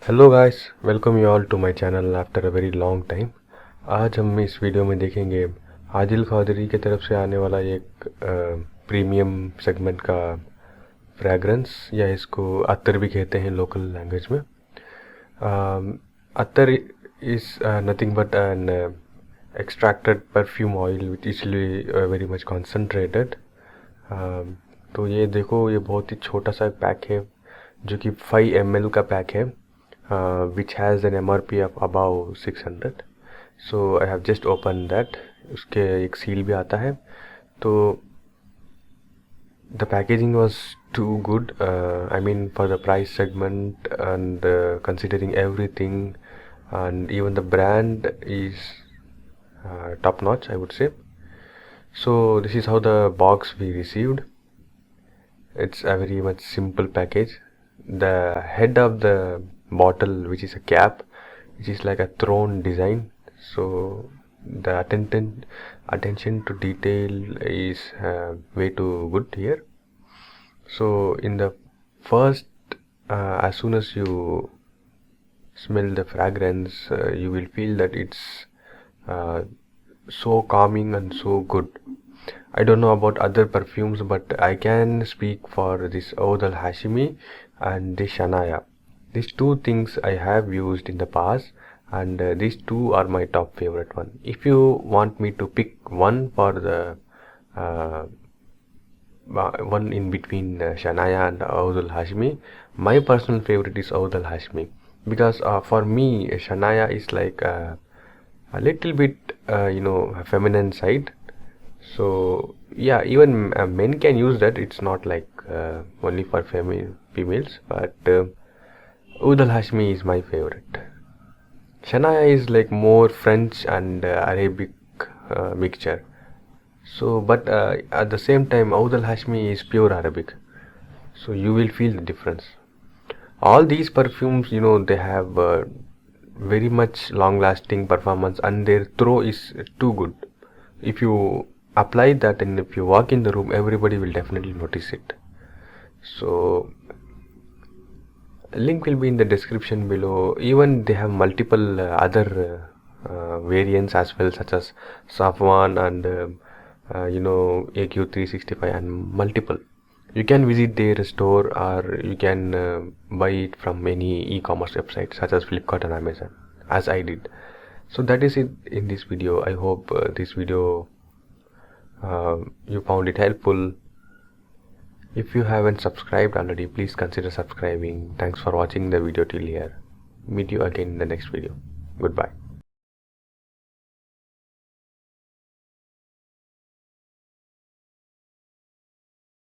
Hello guys, welcome you all to my channel after a very long time. आज हम इस video में देखेंगे आदिल कादरी की तरफ से आने वाला एक प्रीमियम सेगमेंट का फ्रेगरेंस, या इसको अत्तर भी कहते हैं लोकल लैंग्वेज में। अत्तर is nothing but an extracted perfume oil which is very much concentrated. तो ये देखो, ये बहुत ही छोटा सा पैक है जो कि 5 ml का पैक है, which has an MRP of above 600. So I have just opened that. उसके एक सील भी आता है। तो the packaging was too good. I mean, for the price segment and considering everything, and even the brand is top notch, I would say. So this is how the box we received. It's a very much simple package. The head of the bottle, which is a cap, which is like a throne design, so the attention to detail is way too good here. So in the first, as soon as you smell the fragrance, you will feel that it's so calming and so good. I don't know about other perfumes, but I can speak for this Oud Al Hashimi and this Shanaya. These two things I have used in the past, and these two are my top favorite one. If you want me to pick one for the one in between Shanaya and Oud Al Hashimi, my personal favorite is Oud Al Hashimi, because for me Shanaya is like a little bit a feminine side. So yeah, even men can use that. It's not like only for females, but Oud Al Hashmi is my favorite. Shania is like more French and Arabic mixture. So, but at the same time, Oud Al Hashmi is pure Arabic. So you will feel the difference. All these perfumes, they have very much long-lasting performance, and their throw is too good. If you apply that and if you walk in the room, everybody will definitely notice it. So link will be in the description below. Even they have multiple other variants as well, such as Safwan and AQ365 and multiple. You can visit their store, or you can buy it from any e-commerce website such as Flipkart and Amazon, as I did. So that is it in this video. I hope this video you found it helpful. If you haven't subscribed already, please consider subscribing. Thanks for watching the video till here. Meet you again in the next video. Goodbye.